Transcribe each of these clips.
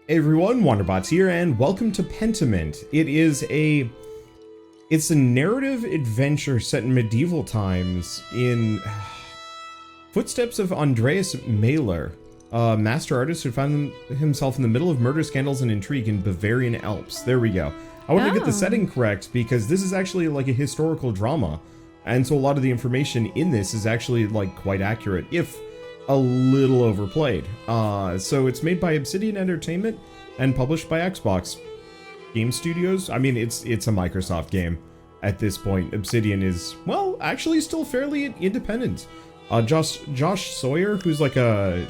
Hey everyone, Wanderbots here, and welcome to Pentiment. It's a narrative adventure set in medieval times in footsteps of Andreas Maler, a master artist who found himself in the middle of murder, scandals, and intrigue in Bavarian Alps. There we go. I want to get the setting correct because this is actually like a historical drama, and so a lot of the information in this is actually like quite accurate, if a little overplayed. So it's made by Obsidian Entertainment and published by Xbox Game Studios. I mean, it's a Microsoft game at this point. Obsidian is, well, actually still fairly independent. Josh Sawyer, who's like a...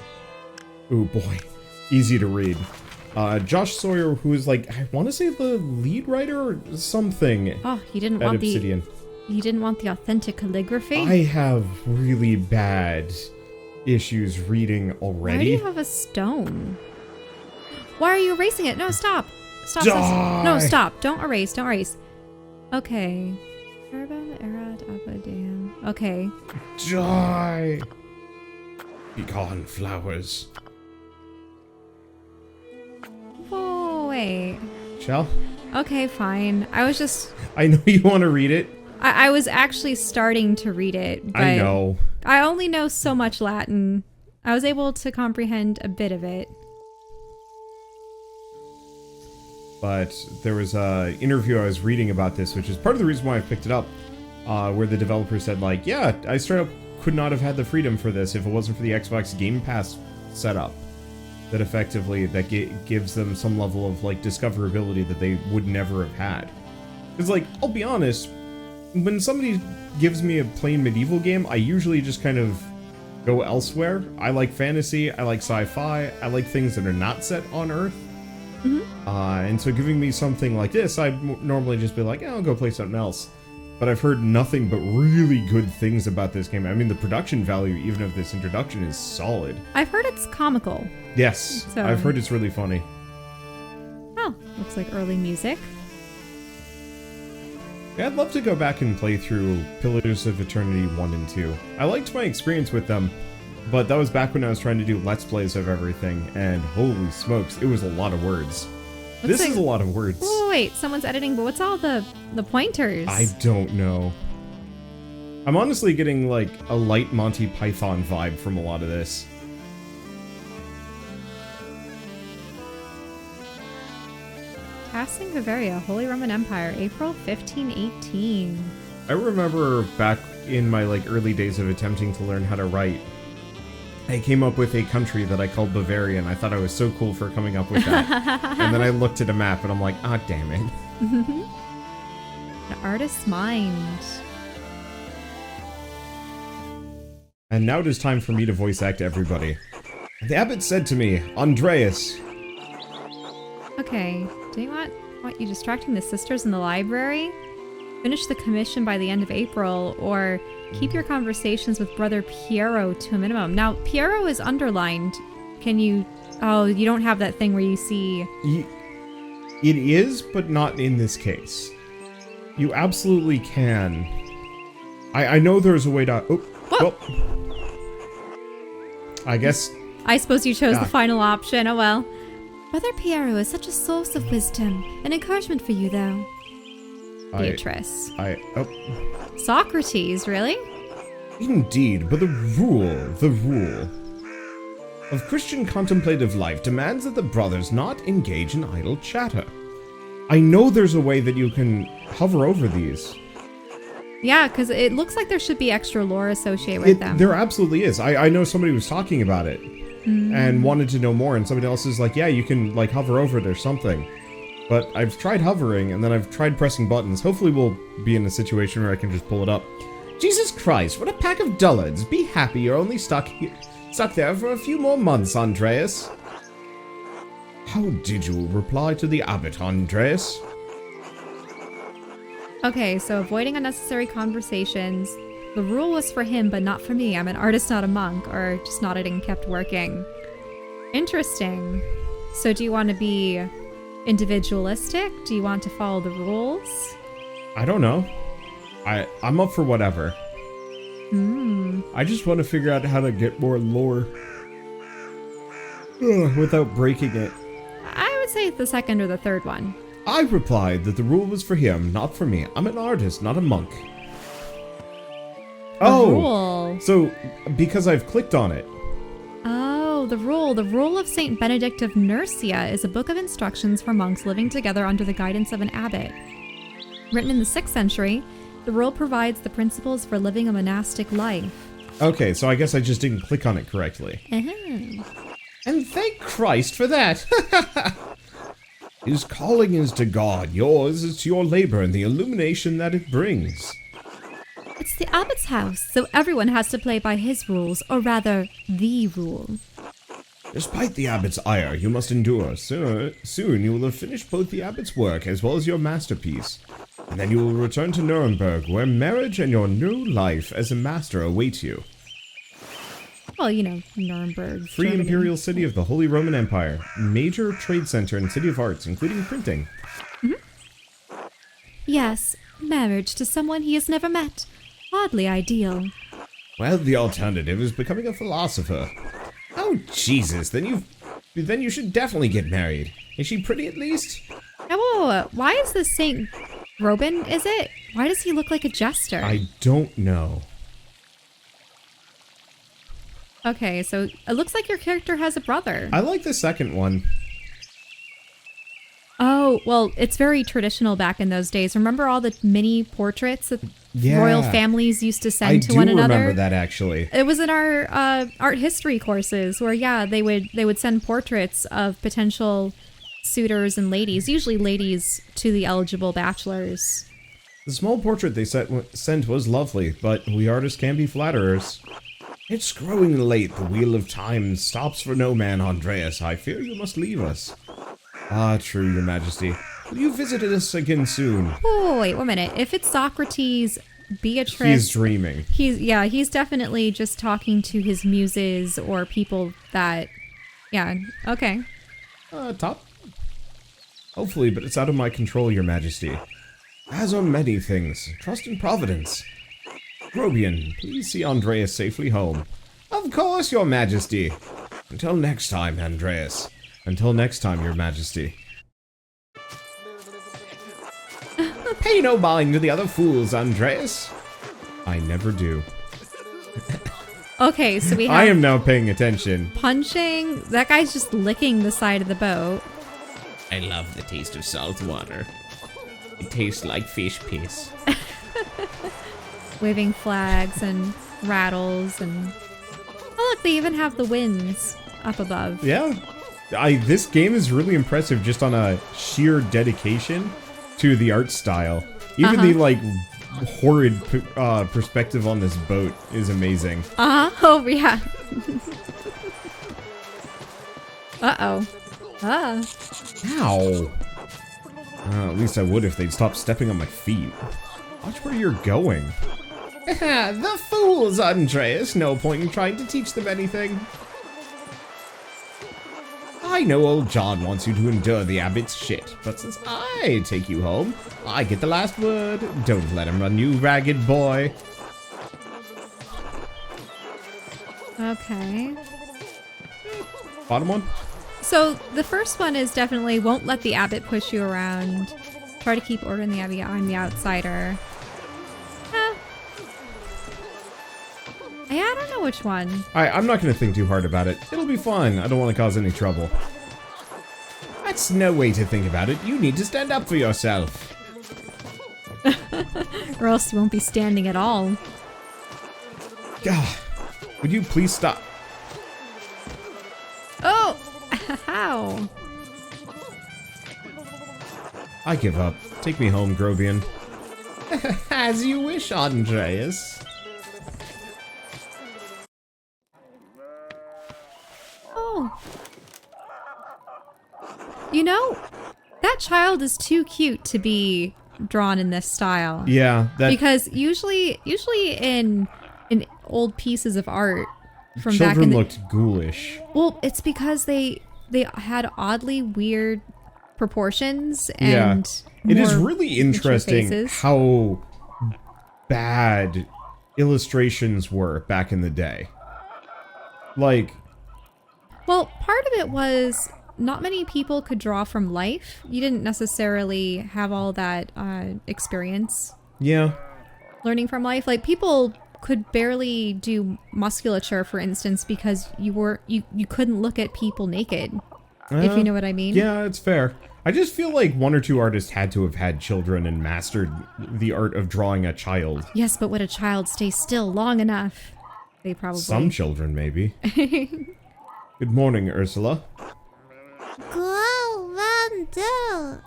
oh boy, easy to read. Josh Sawyer, who's like, I want to say the lead writer or something. Oh, he didn't want Obsidian. He didn't want the authentic calligraphy? I have really bad issues reading already. Why do you have a stone? Why are you erasing it? No, stop. Stop. Die. No, stop. Don't erase. Don't erase. Okay. Okay. Die. Be gone, flowers. Oh, wait. Shall? Okay, fine. I know you want to read it. I was actually starting to read it, but I know. I only know so much Latin. I was able to comprehend a bit of it. But there was an interview I was reading about this, which is part of the reason why I picked it up, where the developer said, like, yeah, I straight up could not have had the freedom for this if it wasn't for the Xbox Game Pass setup. That effectively, that gives them some level of, like, discoverability that they would never have had. Because, like, I'll be honest, when somebody gives me a plain medieval game, I usually just kind of go elsewhere. I like fantasy, I like sci-fi, I like things that are not set on Earth. Mm-hmm. And so giving me something like this, I'd normally just be like, yeah, I'll go play something else. But I've heard nothing but really good things about this game. I mean, the production value, even of this introduction, is solid. I've heard it's comical. Yes, so... I've heard it's really funny. Oh, looks like early music. Yeah, I'd love to go back and play through Pillars of Eternity 1 and 2. I liked my experience with them, but that was back when I was trying to do Let's Plays of everything, and holy smokes, it was a lot of words. This is a lot of words. Oh, wait, someone's editing, but what's all the pointers? I don't know. I'm honestly getting, like, a light Monty Python vibe from a lot of this. Passing Bavaria, Holy Roman Empire, April 1518. I remember back in my, like, early days of attempting to learn how to write, I came up with a country that I called Bavaria, and I thought I was so cool for coming up with that. And then I looked at a map, and I'm like, ah, damn it. An artist's mind. And now it is time for me to voice act everybody. The abbot said to me, Andreas. Okay, do you want you distracting the sisters in the library? Finish the commission by the end of April, or keep your conversations with Brother Piero to a minimum. Now, Piero is underlined. Can you... oh, you don't have that thing where you see... It is, but not in this case. You absolutely can. I know there's a way to... oh, well, I guess... I suppose you chose the final option. Oh well. Brother Piero is such a source of wisdom. An encouragement for you, though. Beatrice. Socrates, really? Indeed, but the rule of Christian contemplative life demands that the brothers not engage in idle chatter. I know there's a way that you can hover over these. Yeah, because it looks like there should be extra lore associated with them. There absolutely is. I know somebody was talking about it and wanted to know more, and somebody else is like, yeah, you can like hover over it or something. But I've tried hovering, and then I've tried pressing buttons. Hopefully we'll be in a situation where I can just pull it up. Jesus Christ, what a pack of dullards. Be happy you're only stuck there for a few more months, Andreas. How did you reply to the abbot, Andreas? Okay, so avoiding unnecessary conversations. The rule was for him, but not for me. I'm an artist, not a monk. Or just nodded and kept working. Interesting. So do you want to be... individualistic? Do you want to follow the rules? I don't know. I'm up for whatever. I just want to figure out how to get more lore without breaking it. I would say the second or the third one. I replied that the rule was for him, not for me. I'm an artist, not a monk. Rule. So because I've clicked on it. Oh, the rule. The Rule of Saint Benedict of Nursia is a book of instructions for monks living together under the guidance of an abbot. Written in the 6th century, the rule provides the principles for living a monastic life. Okay, so I guess I just didn't click on it correctly. And thank Christ for that. His calling is to God, yours is to your labor and the illumination that it brings. It's the abbot's house, so everyone has to play by his rules, or rather, the rule. Despite the abbot's ire, you must endure. Soon you will have finished both the abbot's work as well as your masterpiece. And then you will return to Nuremberg, where marriage and your new life as a master await you. Well, you know, Nuremberg, Free Germany. imperial city of the Holy Roman Empire. Major trade center and city of arts, including printing. Yes, marriage to someone he has never met. Hardly ideal. Well, the alternative is becoming a philosopher. Oh, Jesus, then you should definitely get married. Is she pretty at least? Oh, why is this Saint Robin, is it? Why does he look like a jester? I don't know. Okay, so it looks like your character has a brother. I like the second one. Oh, well, it's very traditional back in those days. Remember all the mini portraits that royal families used to send to one another? I do remember that, actually. It was in our art history courses where, yeah, they would send portraits of potential suitors and ladies, usually ladies, to the eligible bachelors. The small portrait they sent was lovely, but we artists can be flatterers. It's growing late. The wheel of time stops for no man, Andreas. I fear you must leave us. Ah, true, your majesty. Will you visit us again soon? Oh, wait 1 minute. If it's Socrates, Beatrice... He's dreaming. He's definitely just talking to his muses or people that... Yeah, okay. Top? Hopefully, but it's out of my control, your majesty. As on many things, trust in providence. Grobian, please see Andreas safely home. Of course, your majesty. Until next time, Andreas. Until next time, your majesty. Pay no mind to the other fools, Andreas. I never do. Okay, so we have... I am now paying attention. Punching. That guy's just licking the side of the boat. I love the taste of salt water. It tastes like fish piss. Waving flags and rattles and... Oh, look, they even have the winds up above. Yeah. This game is really impressive just on a sheer dedication to the art style. Even the, like, horrid perspective on this boat is amazing. Oh, yeah. Uh-oh. Ow. At least I would if they'd stop stepping on my feet. Watch where you're going. The fools, Andreas. No point in trying to teach them anything. I know old John wants you to endure the abbot's shit, but since I take you home, I get the last word. Don't let him run you, ragged boy. Okay. Bottom one? So the first one is definitely won't let the abbot push you around. Try to keep order in the abbey. I'm the outsider. Yeah, I don't know which one. I'm not going to think too hard about it. It'll be fine. I don't want to cause any trouble. That's no way to think about it. You need to stand up for yourself. Or else you won't be standing at all. God, would you please stop? Oh! How? I give up. Take me home, Grobian. As you wish, Andreas. Oh. You know, that child is too cute to be drawn in this style. Yeah, that Because usually in old pieces of art from children back in the looked ghoulish. Well, it's because they had oddly weird proportions and It is more really mature interesting faces. how bad illustrations were back in the day. Like, Well, part of it was not many people could draw from life. You didn't necessarily have all that experience. Yeah. Learning from life. Like, people could barely do musculature, for instance, because you couldn't look at people naked, if you know what I mean. Yeah, it's fair. I just feel like one or two artists had to have had children and mastered the art of drawing a child. Yes, but would a child stay still long enough? They probably... Some children, maybe. Good morning, Ursula. Go, Wander.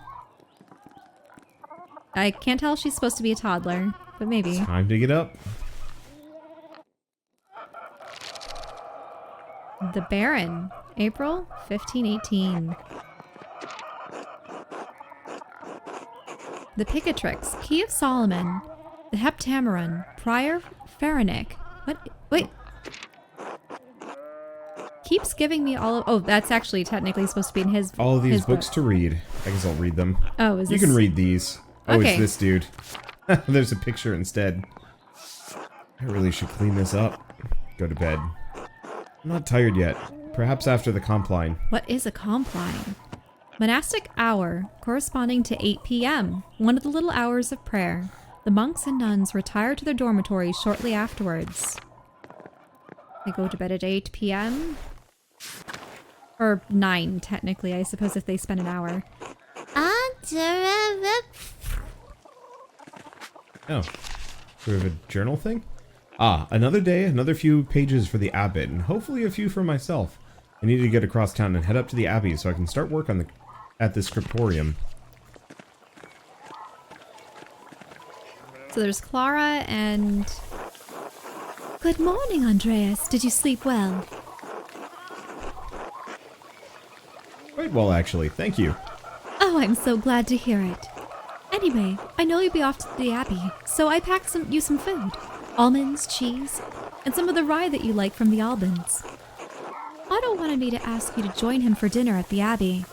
I can't tell if she's supposed to be a toddler, but maybe. Time to get up. The Baron, April 1518. The Picatrix, Key of Solomon, the Heptameron, Prior Pharaonic. What? Wait. Keeps giving me all of... Oh, that's actually technically supposed to be in his... All of these his books to read. I guess I'll read them. Oh, is this... You can read these. Oh, Okay. it's this dude. There's a picture instead. I really should clean this up. Go to bed. I'm not tired yet. Perhaps after the compline. What is a compline? Monastic hour, corresponding to 8 p.m., one of the little hours of prayer. The monks and nuns retire to their dormitories shortly afterwards. They go to bed at 8 p.m.? Or 9, technically, I suppose, if they spend an hour. Oh. Sort of a journal thing? Ah, another day, another few pages for the abbot, and hopefully a few for myself. I need to get across town and head up to the abbey so I can start work on at the scriptorium. So there's Clara and... Good morning, Andreas. Did you sleep well? Quite well, actually. Thank you. Oh, I'm so glad to hear it. Anyway, I know you'll be off to the abbey, so I packed you some food. Almonds, cheese, and some of the rye that you like from the Albans. Otto wanted me to ask you to join him for dinner at the abbey.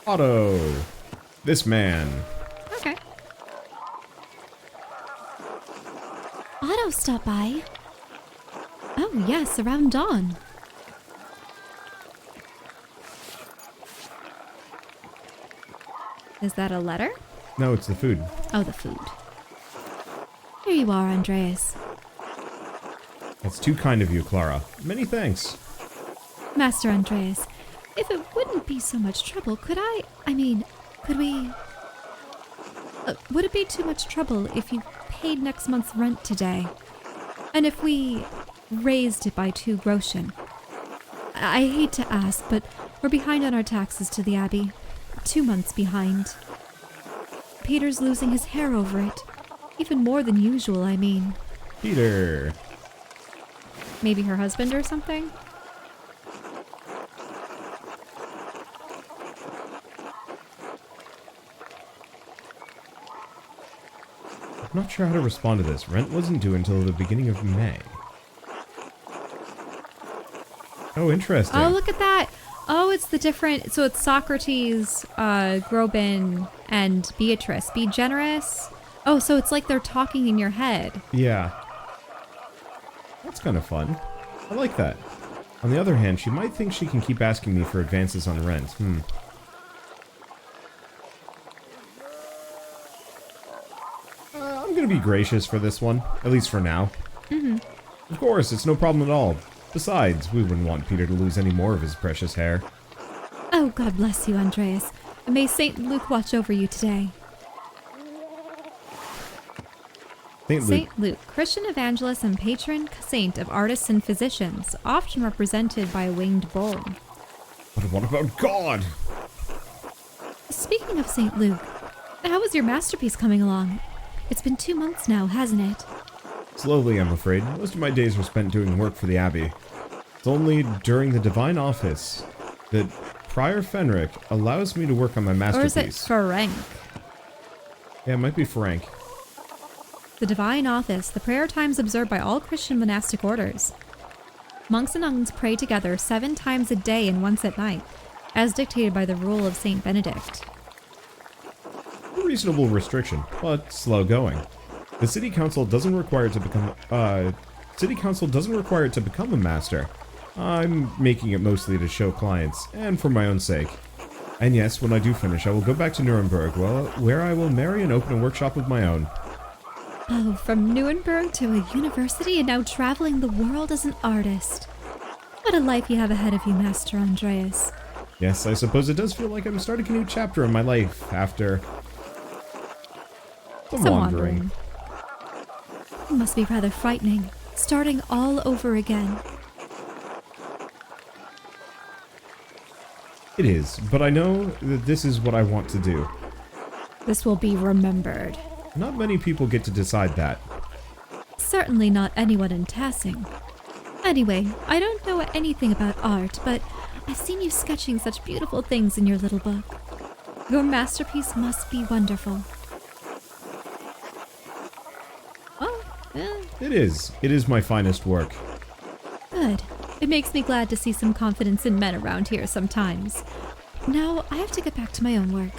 Otto. This man. Okay. Otto stopped by. Oh, yes, around dawn. Is that a letter? No, it's the food. Oh, the food. Here you are, Andreas. That's too kind of you, Clara. Many thanks. Master Andreas, if it wouldn't be so much trouble, could we... Would it be too much trouble if you paid next month's rent today? And if we raised it by 2 groschen? I hate to ask, but we're behind on our taxes to the abbey. 2 months behind. Peter's losing his hair over it. Even more than usual, I mean. Peter. Maybe her husband or something? I'm not sure how to respond to this. Rent wasn't due until the beginning of May. Oh, interesting. Oh, look at that! Oh, it's the different... So it's Socrates, Grobin, and Beatrice. Be generous. Oh, so it's like they're talking in your head. Yeah. That's kind of fun. I like that. On the other hand, she might think she can keep asking me for advances on rent. I'm gonna be gracious for this one. At least for now. Of course, it's no problem at all. Besides, we wouldn't want Peter to lose any more of his precious hair. Oh, God bless you, Andreas. And may St. Luke watch over you today. St. Luke, Christian evangelist and patron saint of artists and physicians, often represented by a winged bull. But what about God? Speaking of St. Luke, how is your masterpiece coming along? It's been 2 months now, hasn't it? Slowly, I'm afraid. Most of my days were spent doing work for the Abbey. It's only during the Divine Office that Prior Fenric allows me to work on my masterpiece. Or is it Ferenc? Yeah, it might be Frank. The Divine Office, the prayer times observed by all Christian monastic orders. Monks and nuns pray together 7 times a day and once at night, as dictated by the rule of Saint Benedict. A reasonable restriction, but slow going. The city council doesn't require it to become a master. I'm making it mostly to show clients, and for my own sake. And yes, when I do finish, I will go back to Nuremberg, where I will marry and open a workshop of my own. Oh, from Nuremberg to a university and now traveling the world as an artist. What a life you have ahead of you, Master Andreas. Yes, I suppose it does feel like I'm starting a new chapter in my life after some wandering. It must be rather frightening, starting all over again. It is, but I know that this is what I want to do. This will be remembered. Not many people get to decide that. Certainly not anyone in Tassing. Anyway, I don't know anything about art, but I've seen you sketching such beautiful things in your little book. Your masterpiece must be wonderful. Oh, yeah. It is. It is my finest work. Good. It makes me glad to see some confidence in men around here sometimes. Now, I have to get back to my own work.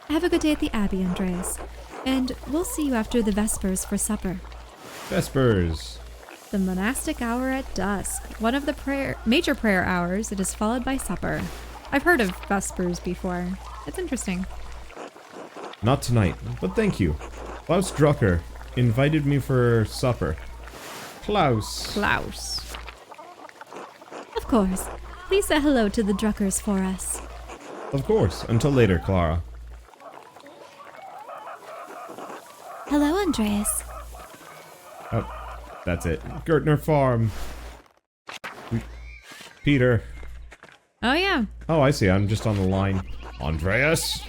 Have a good day at the Abbey, Andreas. And we'll see you after the Vespers for supper. Vespers. The monastic hour at dusk. One of the major prayer hours. It is followed by supper. I've heard of Vespers before. It's interesting. Not tonight, but thank you. Klaus Drucker invited me for supper. Klaus. Of course. Please say hello to the Druckers for us. Of course. Until later, Clara. Hello, Andreas. Oh, that's it. Gertner Farm. Peter. Oh, yeah. Oh, I see. I'm just on the line. Andreas?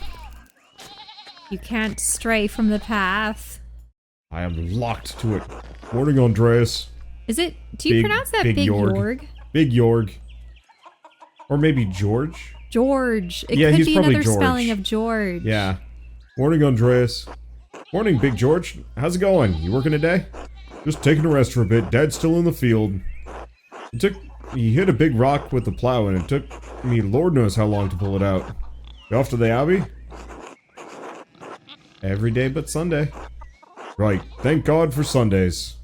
You can't stray from the path. I am locked to it. Morning, Andreas. Is it... Do you pronounce that Big Jorg? Big Jorg. Or maybe George? George. It Yeah, could he's be probably another George. spelling of George. Yeah. Morning, Andreas. Morning, Big George. How's it going? You working today? Just taking a rest for a bit. Dad's still in the field. He hit a big rock with the plow, and it took me Lord knows how long to pull it out. You off to the Abbey? Every day but Sunday. Right. Thank God for Sundays.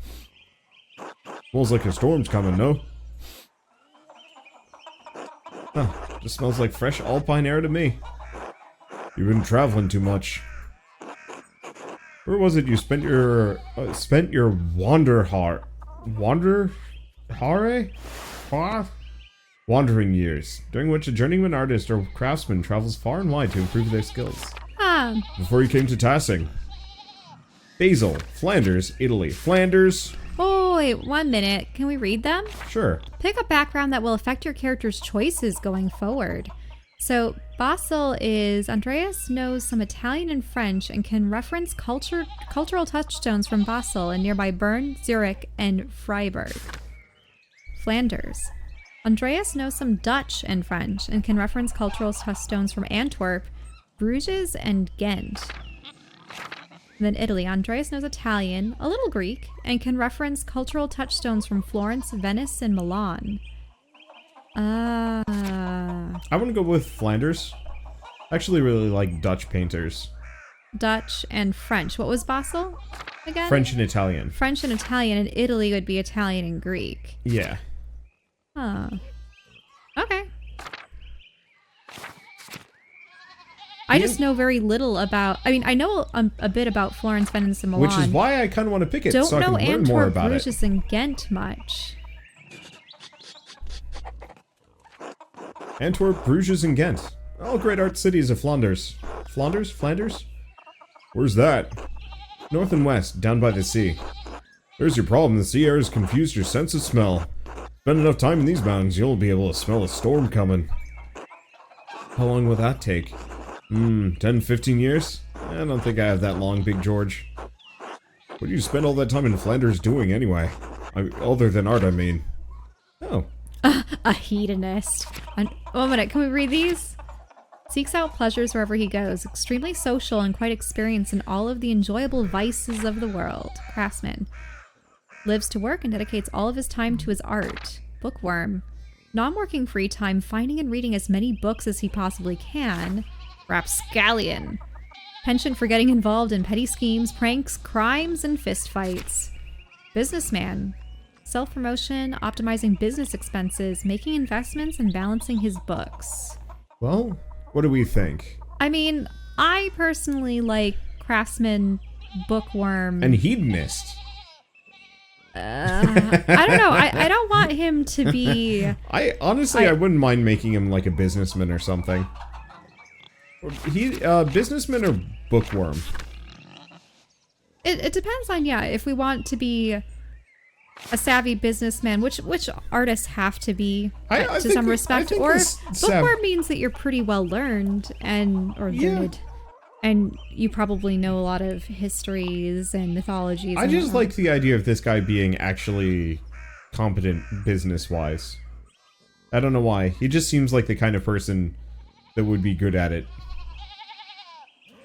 Smells like a storm's coming, no? Huh. Just smells like fresh alpine air to me. You've been traveling too much. Where was it you spent your wandering years, during which a journeyman artist or craftsman travels far and wide to improve their skills? Ah, Before you came to Tassing. Basel, Flanders, Italy. Flanders? oh, wait, 1 minute. Can we read them? Sure. Pick a background that will affect your character's choices going forward. So, Basel is... Andreas knows some Italian and French and can reference cultural touchstones from Basel and nearby Bern, Zurich, and Freiburg. Flanders. Andreas knows some Dutch and French and can reference cultural touchstones from Antwerp, Bruges, and Ghent. And then Italy. Andreas knows Italian, a little Greek, and can reference cultural touchstones from Florence, Venice, and Milan. I want to go with Flanders. I actually really like Dutch painters. Dutch and French. What was Basel again? French and Italian. French and Italian, and Italy would be Italian and Greek. Yeah. Huh. Okay. I just know very little about... I mean, I know a bit about Florence, Venice, and Milan. Which is why I kind of want to pick it, Don't so I can know learn more Antwerp, about it. Bruges, and Ghent much. Antwerp, Bruges, and Ghent. All great art cities of Flanders. Flanders? Flanders? Where's that? North and west, down by the sea. There's your problem. The sea air has confused your sense of smell. Spend enough time in these mountains, you'll be able to smell a storm coming. How long will that take? 10, 15 years? I don't think I have that long, Big George. What do you spend all that time in Flanders doing, anyway? Other than art, I mean. Oh. A hedonist. One minute, can we read these? Seeks out pleasures wherever he goes. Extremely social and quite experienced in all of the enjoyable vices of the world. Craftsman. Lives to work and dedicates all of his time to his art. Bookworm. Non-working free time, finding and reading as many books as he possibly can. Rapscallion. Penchant for getting involved in petty schemes, pranks, crimes, and fistfights. Businessman. Self-promotion, optimizing business expenses, making investments, and balancing his books. Well, What do we think? I mean, I personally like craftsman, bookworm. And hedonist. I don't know. I don't want him to be... I wouldn't mind making him like a businessman or something. Businessman or bookworm? It depends on, yeah, if we want to be a savvy businessman, which artists have to be to some respect, or bookworm means that you're pretty well learned or learned, and you probably know a lot of histories and mythologies. I just like the idea of this guy being actually competent business-wise. I don't know why. He just seems like the kind of person that would be good at it.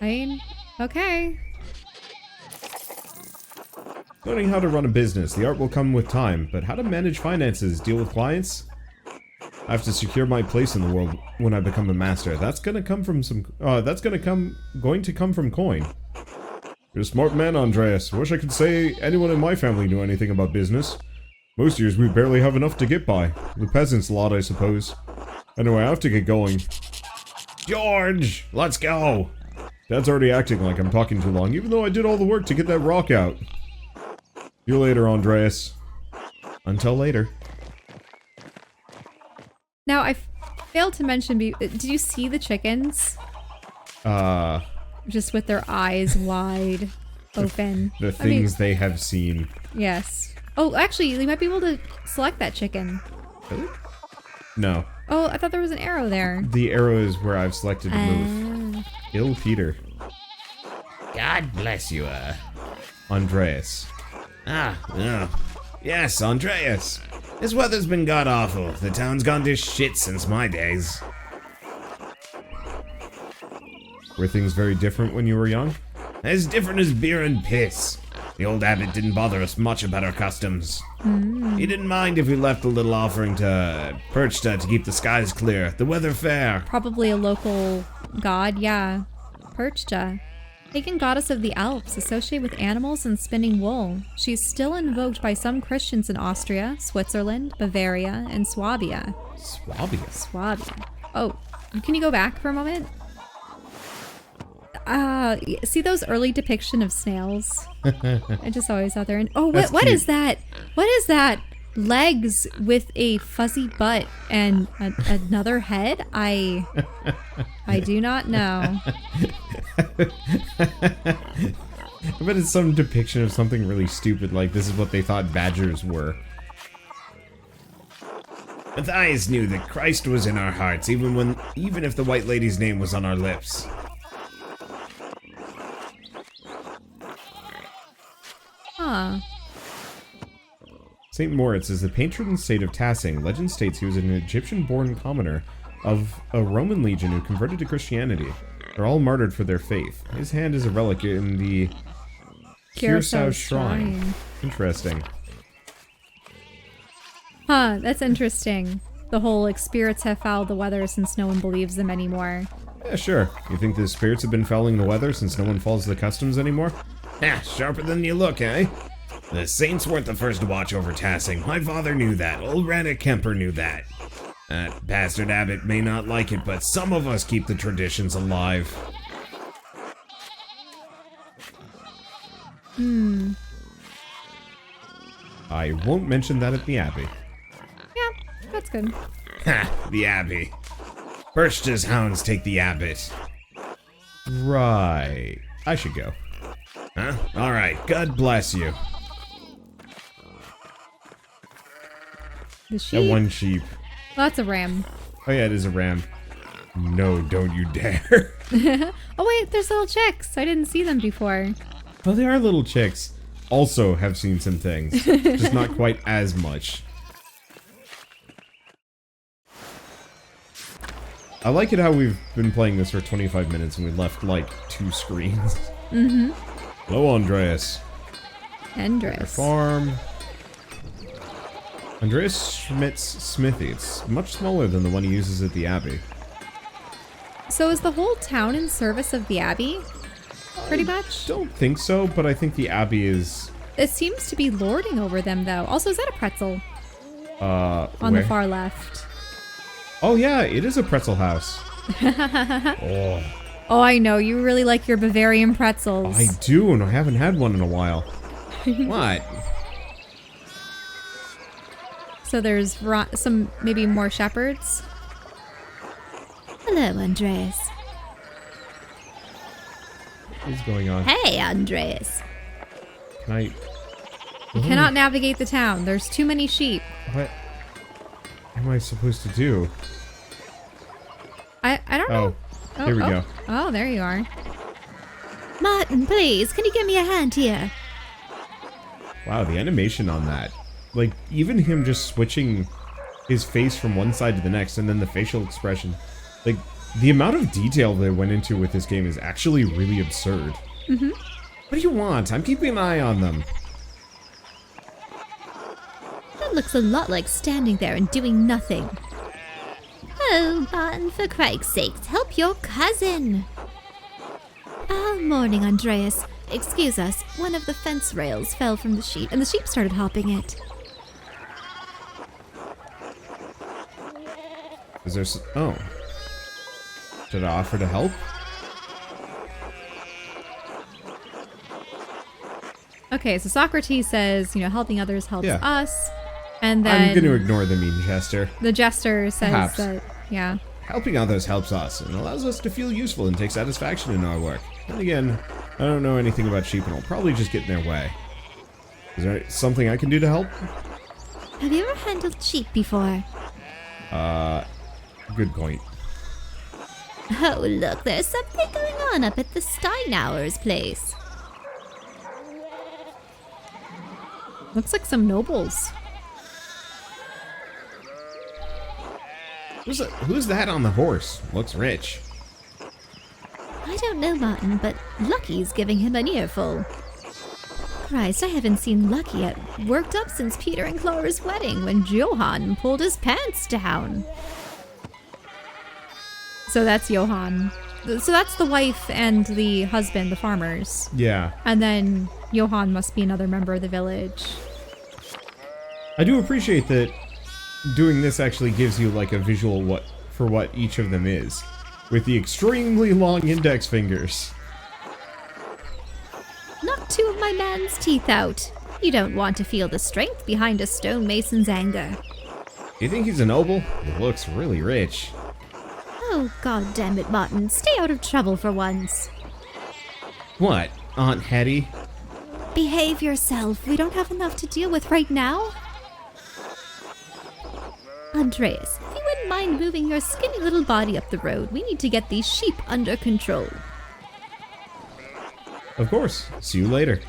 I mean, okay. Learning how to run a business. The art will come with time, but how to manage finances, deal with clients? I have to secure my place in the world when I become a master. That's gonna come from going to come from coin. You're a smart man, Andreas. Wish I could say anyone in my family knew anything about business. Most years we barely have enough to get by. The peasants' lot, I suppose. Anyway, I have to get going. George! Let's go! Dad's already acting like I'm talking too long, even though I did all the work to get that rock out. See you later, Andreas. Until later. Now, I failed to mention, did you see the chickens? Just with their eyes wide open. The things they have seen. Yes. Oh, actually, you might be able to select that chicken. Really? No. Oh, I thought there was an arrow there. The arrow is where I've selected to move. Ill Peter. God bless you, Andreas. Yes, Andreas. This weather's been god-awful. The town's gone to shit since my days. Were things very different when you were young? As different as beer and piss. The old abbot didn't bother us much about our customs. He didn't mind if we left a little offering to Perchta to keep the skies clear, the weather fair. Probably a local god, yeah. Perchta. Pagan goddess of the Alps, associated with animals and spinning wool. She's still invoked by some Christians in Austria, Switzerland, Bavaria, and Swabia. Swabia. Oh, can you go back for a moment? See those early depiction of snails? I just always thought they're in. Oh, what is that? What is that? Legs with a fuzzy butt and another head? I do not know. I bet it's some depiction of something really stupid, like this is what they thought badgers were. Matthias knew that Christ was in our hearts, even if the White Lady's name was on our lips. Huh. St. Moritz is the patron saint of Tassing. Legend states he was an Egyptian-born commoner of a Roman legion who converted to Christianity. They're all martyred for their faith. His hand is a relic in the Curacao Shrine. Interesting. Huh, that's interesting. The whole, like, spirits have fouled the weather since no one believes them anymore. Yeah, sure. You think the spirits have been fouling the weather since no one follows the customs anymore? Sharper than you look, eh? The saints weren't the first to watch over Tassing. My father knew that. Old Rannick Kemper knew that. That bastard abbot may not like it, but some of us keep the traditions alive. I won't mention that at the Abbey. Yeah, that's good. Ha! The Abbey. Perchta's hounds take the abbot. Right. I should go. Huh? Alright, God bless you. The sheep? That one sheep. Well, that's a ram. Oh yeah, it is a ram. No, don't you dare. Oh wait, there's little chicks. I didn't see them before. Oh, they are little chicks. Also have seen some things. Just not quite as much. I like it how we've been playing this for 25 minutes and we left like 2 screens. Mm-hmm. Hello, Andreas. Your Andreas. farm. Andreas Schmidt's smithy. It's much smaller than the one he uses at the Abbey. So is the whole town in service of the Abbey? Pretty much? Don't think so, but I think the Abbey is... It seems to be lording over them, though. Also, is that a pretzel? On where? the far left. Oh yeah, it is a pretzel house. Oh, Oh, I know. You really like your Bavarian pretzels. I do, and I haven't had one in a while. What? So there's some, maybe more shepherds. Hello, Andreas. What's going on? Hey, Andreas. Can I... You cannot navigate the town. There's too many sheep. What am I supposed to do? I don't know. Oh, here we go. Oh, there you are. Martin, please, can you give me a hand here? Wow, the animation on that. Like, even him just switching his face from one side to the next, and then the facial expression. Like, the amount of detail they went into with this game is actually really absurd. Mm-hmm. What do you want? I'm keeping an eye on them. That looks a lot like standing there and doing nothing. Oh, Martin, for Christ's sake, help your cousin. Ah, morning, Andreas. Excuse us, one of the fence rails fell from the sheep, and the sheep started hopping it. Is there... Oh. Should I offer to help? Okay, so Socrates says, helping others helps Yeah. us. And then I'm going to ignore the mean jester. the jester says Perhaps. that, yeah. Helping others helps us and allows us to feel useful and take satisfaction in our work. And again, I don't know anything about sheep and I'll probably just get in their way. Is there something I can do to help? Have you ever handled sheep before? Good point. Oh, look, there's something going on up at the Steinauer's place. Looks like some nobles. Who's that on the horse? Looks rich. I don't know, Martin, but Lucky's giving him an earful. Christ, I haven't seen Lucky yet worked up since Peter and Clara's wedding when Johann pulled his pants down. So that's Johann. So that's the wife and the husband, the farmers. Yeah. And then Johann must be another member of the village. I do appreciate that doing this actually gives you like a visual for what each of them is. With the extremely long index fingers. Knock two of my man's teeth out. You don't want to feel the strength behind a stonemason's anger. You think he's a noble? He looks really rich. Oh, god damn it, Martin. Stay out of trouble for once. What, Aunt Hetty? Behave yourself. We don't have enough to deal with right now. Andreas, if you wouldn't mind moving your skinny little body up the road, we need to get these sheep under control. Of course. See you later.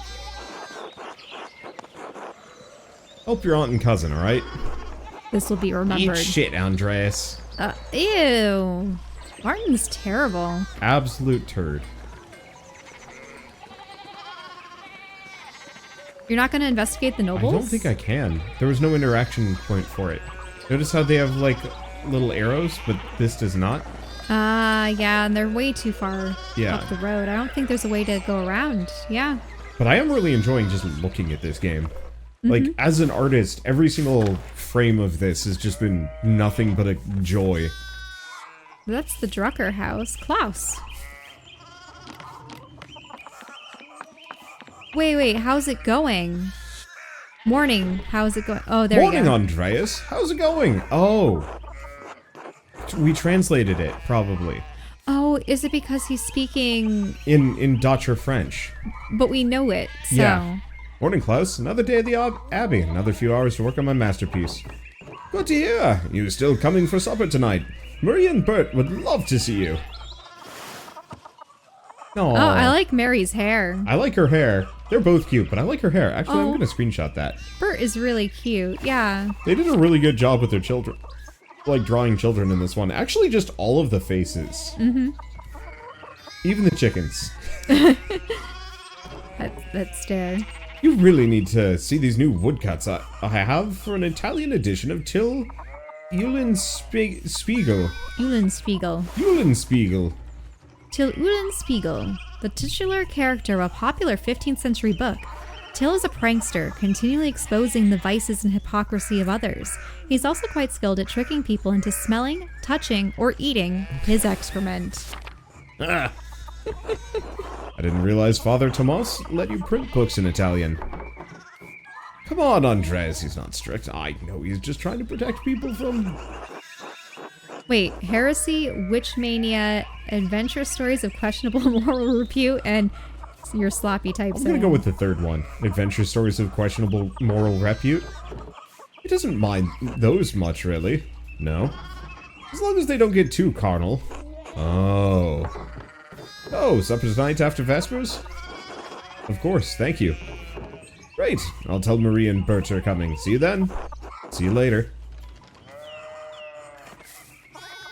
Help your aunt and cousin, alright? This will be Eat remembered. shit, Andreas. Ew. Martin's terrible. Absolute turd. You're not going to investigate the nobles? I don't think I can. There was no interaction point for it. Notice how they have, like, little arrows, but this does not? Yeah, and they're way too far Yeah. up the road. I don't think there's a way to go around. Yeah. But I am really enjoying just looking at this game. Like, as an artist, every single frame of this has just been nothing but a joy. That's the Drucker house. Klaus. Wait, how's it going? Morning, how's it going? Oh, there Morning, you go. Andreas. How's it going? Oh. We translated it, probably. Oh, is it because he's speaking... In Dutch or French. But we know it, so... Yeah. Morning, Klaus. Another day at the Abbey. Another few hours to work on my masterpiece. Good to hear. You still coming for supper tonight? Marie and Bert would love to see you. Oh, I like Mary's hair. I like her hair. They're both cute, but I like her hair. Actually, I'm Oh. going to screenshot that. Bert is really cute, yeah. They did a really good job with their children. Like, drawing children in this one. Actually, just all of the faces. Mm-hmm. Even the chickens. That stare. You really need to see these new woodcuts I have for an Italian edition of Till Eulenspiegel. Eulenspiegel. Eulenspiegel. Till Eulenspiegel, the titular character of a popular 15th century book. Till is a prankster, continually exposing the vices and hypocrisy of others. He's also quite skilled at tricking people into smelling, touching, or eating his excrement. I didn't realize Father Tomas let you print books in Italian. Come on, Andres, he's not strict. I know he's just trying to protect people from... Wait, heresy, witch mania, adventure stories of questionable moral repute, and your sloppy types. I'm gonna go with the third one. Adventure stories of questionable moral repute. He doesn't mind those much, really. No. As long as they don't get too carnal. Oh. Oh, supper tonight after Vespers? Of course, thank you. Great. I'll tell Marie and Bert are coming. See you then. See you later.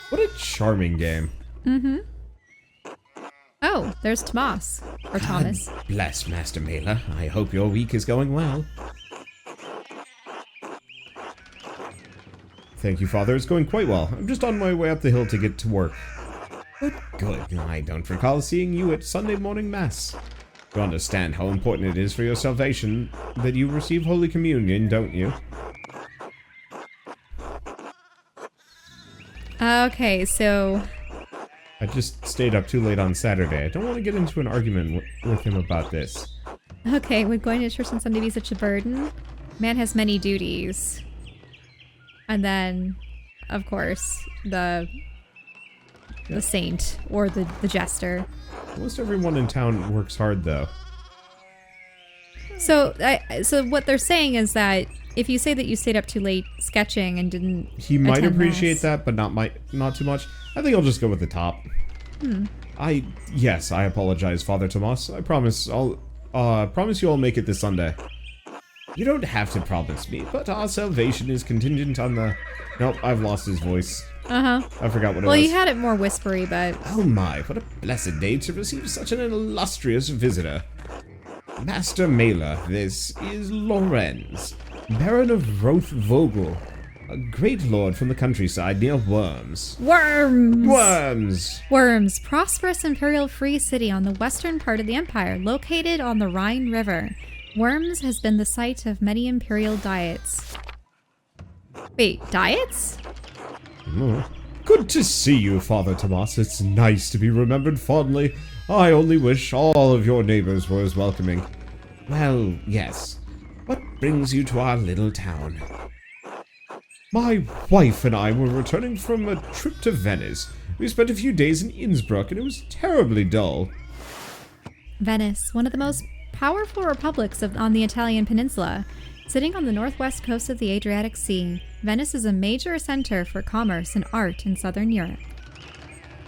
What a charming game. Mm-hmm. Oh, there's Tomas. Or Thomas. God bless, Master Maler. I hope your week is going well. Thank you, Father. It's going quite well. I'm just on my way up the hill to get to work. Good. I don't recall seeing you at Sunday morning Mass. You understand how important it is for your salvation that you receive Holy Communion, don't you? Okay, so... I just stayed up too late on Saturday. I don't want to get into an argument with him about this. Okay, would going to church on Sunday be such a burden? Man has many duties. And then, of course, the saint, or the jester. Most everyone in town works hard, though. So what they're saying is that if you say that you stayed up too late sketching and didn't He might attend appreciate Mass. that, but not too much. I think I'll just go with the top. Yes, I apologize, Father Tomas. I promise promise you I'll make it this Sunday. You don't have to promise me, but our salvation is contingent on the... Nope, I've lost his voice. Uh-huh. I forgot what it Well, was. you had it more whispery, but... Oh my, what a blessed day to receive such an illustrious visitor. Master Maler, this is Lorenz, Baron of Rothvogel, a great lord from the countryside near Worms. Worms! Worms! Prosperous imperial free city on the western part of the empire, located on the Rhine River. Worms has been the site of many imperial diets. Wait, diets? Good to see you, Father Tomas. It's nice to be remembered fondly. I only wish all of your neighbors were as welcoming. Well, yes. What brings you to our little town? My wife and I were returning from a trip to Venice. We spent a few days in Innsbruck, and it was terribly dull. Venice, one of the most powerful republics on the Italian peninsula. Sitting on the northwest coast of the Adriatic Sea, Venice is a major center for commerce and art in southern Europe.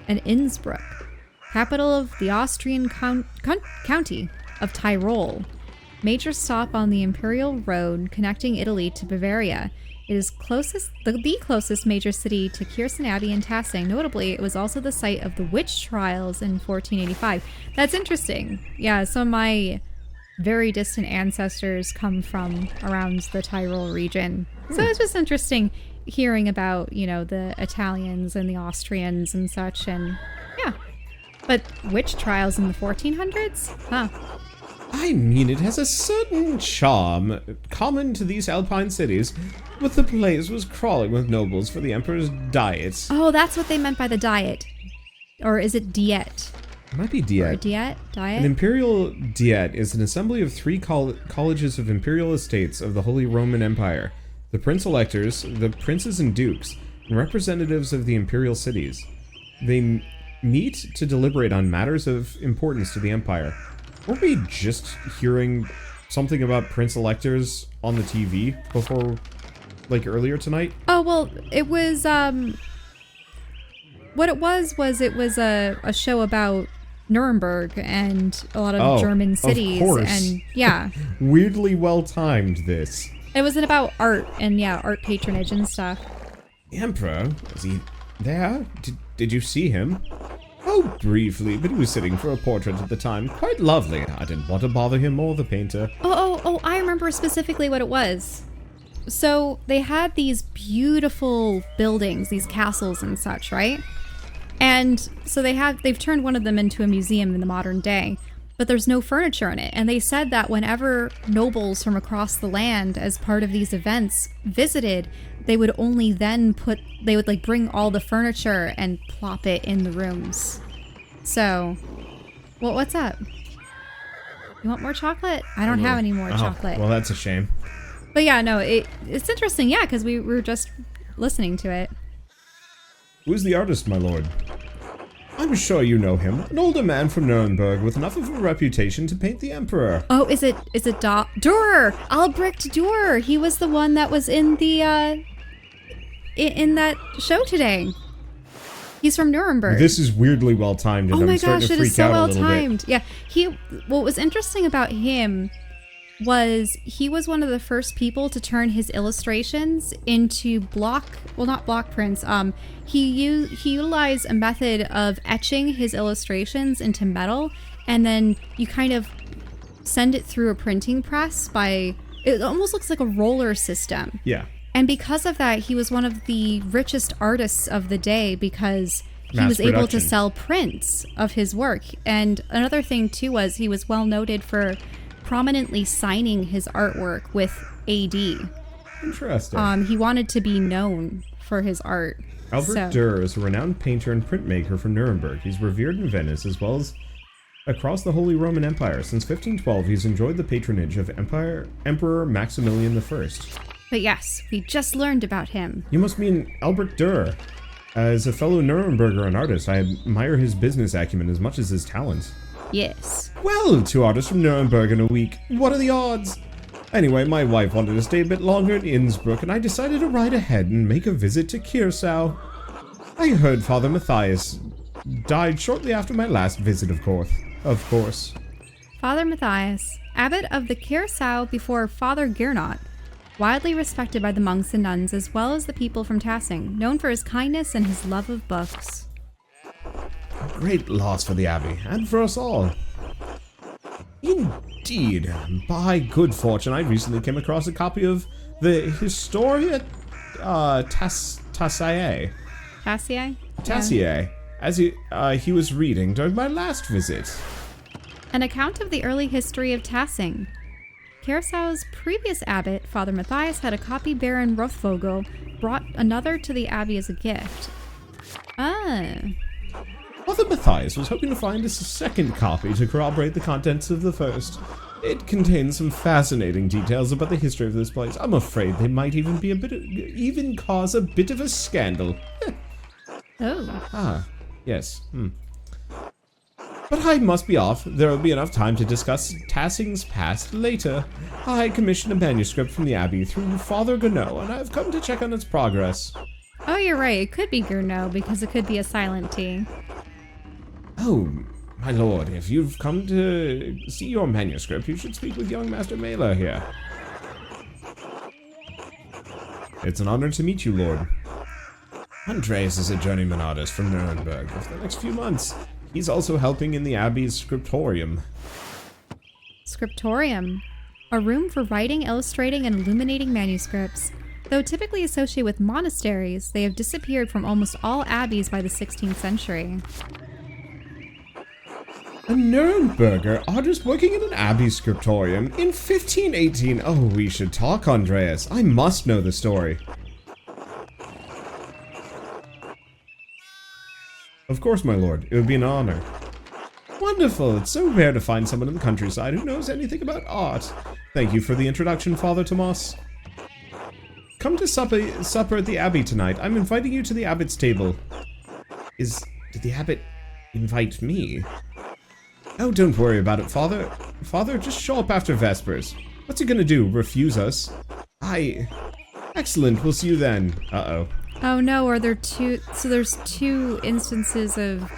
And Innsbruck, capital of the Austrian county of Tyrol, major stop on the imperial road connecting Italy to Bavaria. It is the closest major city to Kirsten Abbey and Tassing. Notably, it was also the site of the witch trials in 1485. That's interesting. Yeah, some of my very distant ancestors come from around the Tyrol region. So it's just interesting hearing about, the Italians and the Austrians and such, and yeah. But witch trials in the 1400s? Huh. I mean, it has a certain charm common to these alpine cities, but the place was crawling with nobles for the emperor's diets. Oh, that's what they meant by the diet. Or is it diet? It might be Or diet. diet? An imperial diet is an assembly of three colleges of imperial estates of the Holy Roman Empire, the prince-electors, the princes and dukes, and representatives of the imperial cities. They meet to deliberate on matters of importance to the empire. Weren't we just hearing something about prince-electors on the TV before, earlier tonight? Oh, well, it was, what it was a show about Nuremberg and a lot of German cities. Of course. And, yeah. Weirdly well-timed, this. It was about art and, art patronage and stuff. The Emperor? Was he there? Did you see him? Oh, briefly, but he was sitting for a portrait at the time. Quite lovely. I didn't want to bother him or the painter. Oh, I remember specifically what it was. So they had these beautiful buildings, these castles and such, right? And so they've turned one of them into a museum in the modern day. but there's no furniture in it. And they said that whenever nobles from across the land, as part of these events, visited, they would only then they would like bring all the furniture and plop it in the rooms. So, what's up? You want more chocolate? I don't have any more chocolate. Well, that's a shame. But yeah, no, it's interesting, yeah, because we were just listening to it. Who's the artist, my lord? I'm sure you know him. An older man from Nuremberg with enough of a reputation to paint the emperor. Oh, is it Dürer? Albrecht Dürer. He was the one that was in the in that show today. He's from Nuremberg. This is weirdly well timed, and I'm starting to freak out a little bit. Yeah, what was interesting about him was he was one of the first people to turn his illustrations into not block prints. He utilized a method of etching his illustrations into metal, and then you kind of send it through a printing press it almost looks like a roller system. Yeah. And because of that, he was one of the richest artists of the day because he Mass was able to production. sell prints of his work. And another thing too was he was well noted for prominently signing his artwork with AD. Interesting. He wanted to be known for his art. Albert Dürer is a renowned painter and printmaker from Nuremberg. He's revered in Venice as well as across the Holy Roman Empire. Since 1512, he's enjoyed the patronage of Emperor Maximilian I. But yes, we just learned about him. You must mean Albert Dürer. As a fellow Nuremberger and artist, I admire his business acumen as much as his talent. Yes. Well, 2 artists from Nuremberg in a week. What are the odds? Anyway, my wife wanted to stay a bit longer in Innsbruck, and I decided to ride ahead and make a visit to Kiersau. I heard Father Matthias died shortly after my last visit, of course. Father Matthias, abbot of the Kiersau before Father Gernot, widely respected by the monks and nuns as well as the people from Tassing, known for his kindness and his love of books. A great loss for the Abbey, and for us all. Indeed. By good fortune, I recently came across a copy of the Historia Tassiae. Tassiae? Tassiae, as he was reading during my last visit. An account of the early history of Tassing. Kiersau's previous abbot, Father Matthias, had a copy Baron Rothvogel brought another to the abbey as a gift. Father Matthias was hoping to find a second copy to corroborate the contents of the first. It contains some fascinating details about the history of this place. I'm afraid they might even cause a bit of a scandal. Oh. Yes. But I must be off. There will be enough time to discuss Tassing's past later. I commissioned a manuscript from the Abbey through Father Gernot, and I've come to check on its progress. Oh, you're right. It could be Gernot because it could be a silent T. Oh, my lord, if you've come to see your manuscript, you should speak with young Master Maler here. It's an honor to meet you, Lord. Andreas is a journeyman artist from Nuremberg. For the next few months, he's also helping in the Abbey's scriptorium. Scriptorium. A room for writing, illustrating, and illuminating manuscripts. Though typically associated with monasteries, they have disappeared from almost all abbeys by the 16th century. A Nuremberger artist working in an abbey scriptorium in 1518. Oh, we should talk, Andreas. I must know the story. Of course, my lord. It would be an honor. Wonderful. It's so rare to find someone in the countryside who knows anything about art. Thank you for the introduction, Father Tomas. Come to supper at the abbey tonight. I'm inviting you to the abbot's table. Did the abbot invite me? Oh, don't worry about it, Father. Father, just show up after Vespers. What's he gonna do, refuse us? Excellent, we'll see you then. Uh-oh. Oh no, are there two? So there's 2 instances of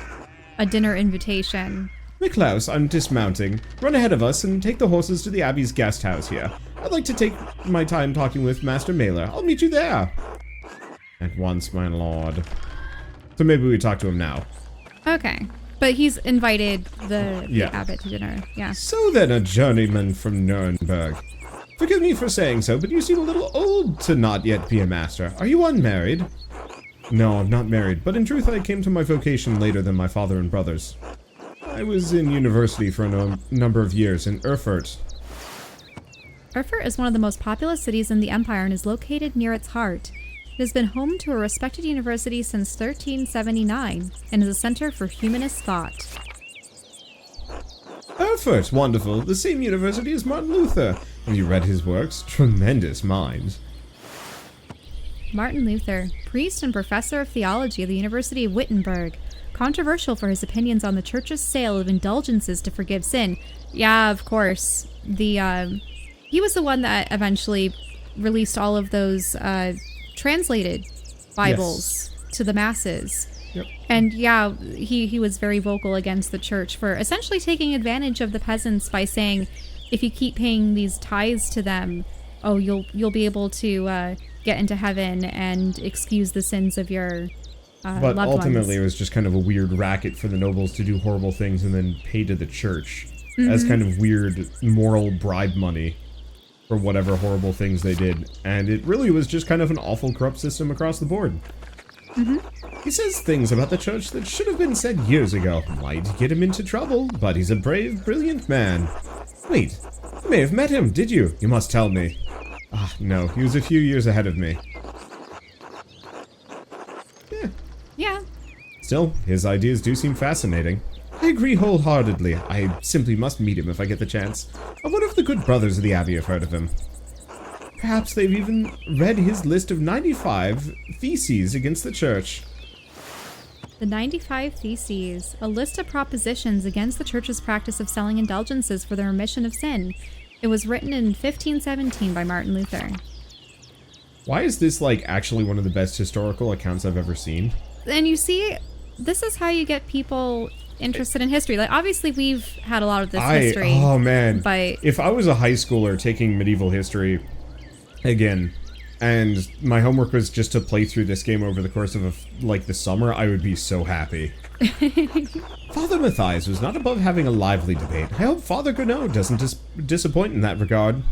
a dinner invitation. Niklaus, I'm dismounting. Run ahead of us and take the horses to the Abbey's guest house here. I'd like to take my time talking with Master Maler. I'll meet you there. At once, my lord. So maybe we talk to him now. Okay. But he's invited the abbot to dinner. Yeah. So then, a journeyman from Nuremberg. Forgive me for saying so, but you seem a little old to not yet be a master. Are you unmarried? No, I'm not married, but in truth I came to my vocation later than my father and brothers. I was in university for a number of years in Erfurt. Erfurt is one of the most populous cities in the Empire and is located near its heart. It has been home to a respected university since 1379 and is a center for humanist thought. Erfurt, wonderful. The same university as Martin Luther. Have you read his works? Tremendous mind. Martin Luther, priest and professor of theology at the University of Wittenberg. Controversial for his opinions on the church's sale of indulgences to forgive sin. Yeah, of course. He was the one that eventually released all of those translated Bibles to the masses. Yep. And yeah, he was very vocal against the church for essentially taking advantage of the peasants by saying, if you keep paying these tithes to them, oh, you'll be able to get into heaven and excuse the sins of your but loved ultimately, ones. it was just kind of a weird racket for the nobles to do horrible things and then pay to the church as kind of weird moral bribe money for whatever horrible things they did. And it really was just kind of an awful, corrupt system across the board. He says things about the church that should have been said years ago. Might get him into trouble, but he's a brave, brilliant man. Wait, you may have met him, did you? You must tell me. Ah, no, he was a few years ahead of me. Yeah. Still, his ideas do seem fascinating. I agree wholeheartedly. I simply must meet him if I get the chance. I wonder if the good brothers of the Abbey have heard of him. Perhaps they've even read his list of 95 theses against the church. The 95 Theses, a list of propositions against the church's practice of selling indulgences for the remission of sin. It was written in 1517 by Martin Luther. Why is this, like, actually one of the best historical accounts I've ever seen? And you see, this is how you get people interested in history. Like, obviously, we've had a lot of this history. Oh, man. But If I was a high schooler taking medieval history again, and my homework was just to play through this game over the course of, the summer, I would be so happy. Father Matthias was not above having a lively debate. I hope Father Gurneau doesn't disappoint in that regard.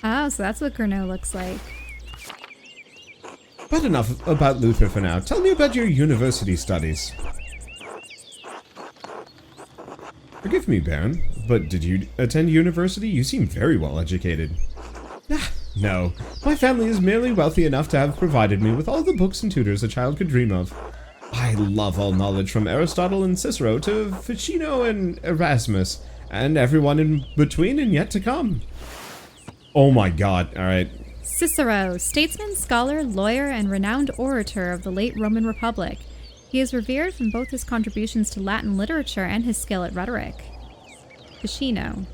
oh, so that's what Gurneau looks like. But enough about Luther for now. Tell me about your university studies. Forgive me, Baron, but did you attend university? You seem very well educated. Ah, no. My family is merely wealthy enough to have provided me with all the books and tutors a child could dream of. I love all knowledge from Aristotle and Cicero to Ficino and Erasmus, and everyone in between and yet to come. Oh my god, alright. Cicero, statesman, scholar, lawyer, and renowned orator of the late Roman Republic. He is revered from both his contributions to Latin literature and his skill at rhetoric. Ficino.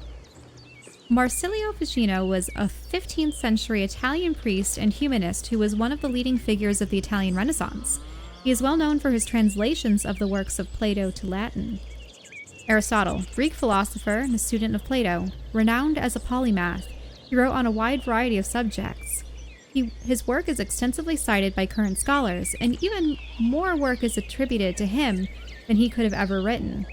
Marsilio Ficino was a 15th century Italian priest and humanist who was one of the leading figures of the Italian Renaissance. He is well known for his translations of the works of Plato to Latin. Aristotle, Greek philosopher and a student of Plato, renowned as a polymath. He wrote on a wide variety of subjects. His work is extensively cited by current scholars, and even more work is attributed to him than he could have ever written.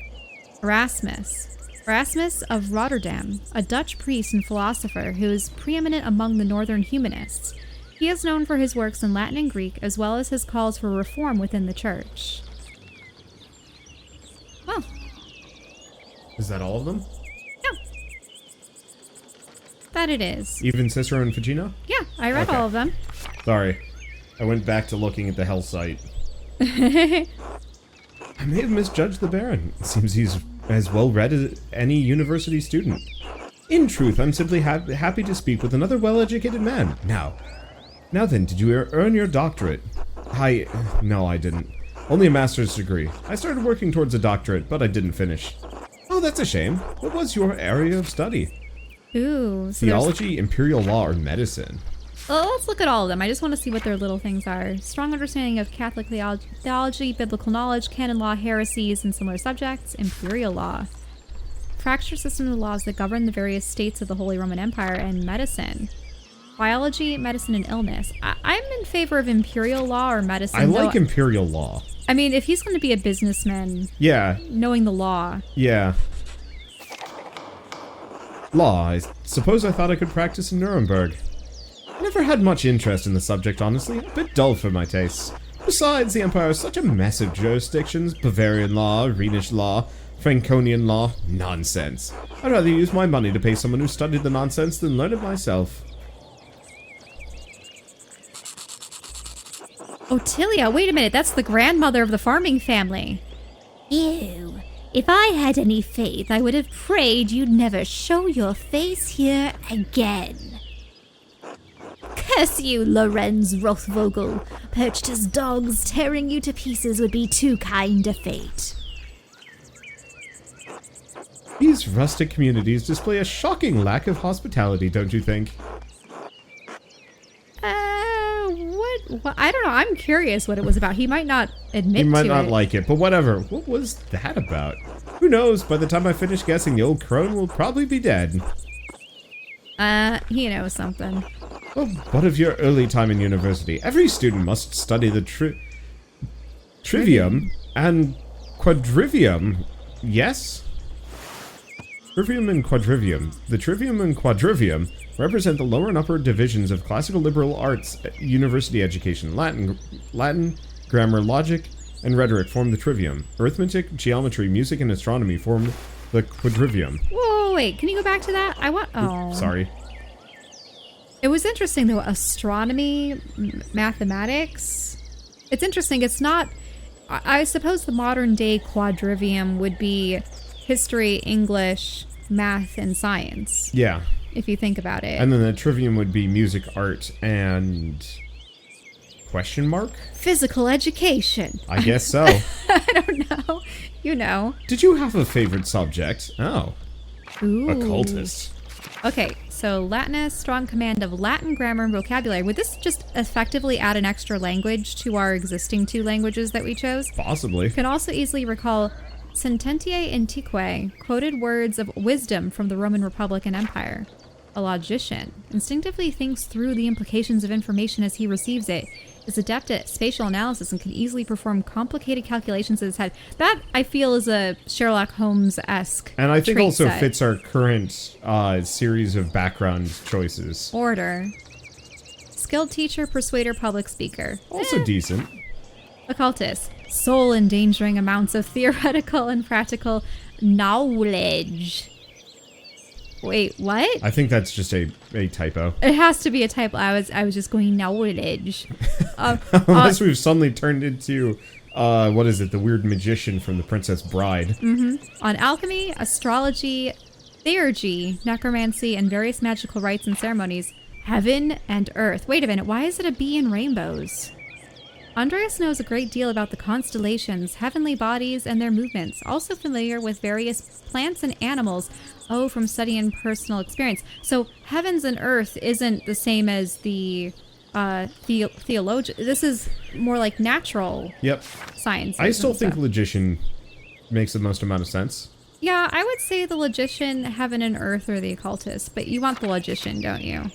Erasmus. Erasmus of Rotterdam, a Dutch priest and philosopher who is preeminent among the northern humanists. He is known for his works in Latin and Greek, as well as his calls for reform within the church. Well. Is that all of them? No. That it is. Even Cicero and Ficino? Yeah, I read Okay. all of them. Sorry. I went back to looking at the hell site. I may have misjudged the Baron. It seems he's as well read as any university student. In truth, I'm simply happy to speak with another well-educated man. Now then, did you earn your doctorate? No, I didn't. Only a master's degree. I started working towards a doctorate, but I didn't finish. Oh, that's a shame. What was your area of study? Ooh. So Theology, imperial law, or medicine? well, let's look at all of them. I just want to see what their little things are. Strong understanding of Catholic theology, biblical knowledge, canon law, heresies, and similar subjects. Imperial law. Fractured system of laws that govern the various states of the Holy Roman Empire, and medicine. Biology, medicine, and illness. I'm in favor of imperial law or medicine. I like imperial law. I mean, if he's going to be a businessman, Yeah, knowing the law. yeah. Law, I suppose I thought I could practice in Nuremberg. I never had much interest in the subject, honestly. A bit dull for my tastes. Besides, the Empire is such a mess of jurisdictions. Bavarian law, Rhenish law, Franconian law. Nonsense. I'd rather use my money to pay someone who studied the nonsense than learn it myself. Otilia, wait a minute. That's the grandmother of the farming family. Ew. If I had any faith, I would have prayed you'd never show your face here again. Curse you, Lorenz Rothvogel. Perched as dogs, tearing you to pieces would be too kind a fate. These rustic communities display a shocking lack of hospitality, don't you think? What? I don't know. I'm curious what it was about. He might not admit to it. He might not like it, but whatever. What was that about? Who knows? By the time I finish guessing, the old crone will probably be dead. He knows something. Well, what of your early time in university? Every student must study the trivium and quadrivium. Yes? Trivium and quadrivium. The trivium and quadrivium represent the lower and upper divisions of classical liberal arts university education. Latin, grammar, logic, and rhetoric form the trivium. Arithmetic, geometry, music, and astronomy form the quadrivium. Whoa, wait. Can you go back to that? Oh. Sorry. It was interesting, though. Astronomy, mathematics. It's interesting. It's not... I suppose the modern-day quadrivium would be history, English, math, and science. Yeah. If you think about it. And then the trivium would be music, art, and... question mark? Physical education. I guess so. I don't know. You know. Did you have a favorite subject? Oh. Ooh. Occultist. Okay, so Latinist, strong command of Latin grammar and vocabulary. Would this just effectively add an extra language to our existing 2 languages that we chose? Possibly. You can also easily recall sententiae antiquae, quoted words of wisdom from the Roman Republic and Empire. A logician instinctively thinks through the implications of information as he receives it, is adept at spatial analysis, and can easily perform complicated calculations in his head. That, I feel, is a Sherlock Holmes-esque And I think trait also set. fits our current series of background choices. Order. Skilled teacher, persuader, public speaker. Also decent. Occultist. Soul-endangering amounts of theoretical and practical knowledge. Wait, what? I think that's just a typo. It has to be a typo. I was just going knowledge. Unless we've suddenly turned into, what is it, the weird magician from The Princess Bride. On alchemy, astrology, theurgy, necromancy, and various magical rites and ceremonies. Heaven and earth. Wait a minute, why is it a bee in rainbows? Andreas knows a great deal about the constellations, heavenly bodies, and their movements. Also familiar with various plants and animals. Oh, from study and personal experience. So heavens and earth isn't the same as the theologian. This is more like natural science. I still think logician makes the most amount of sense. Yeah, I would say the logician, heaven and earth, or the occultist. But you want the logician, don't you?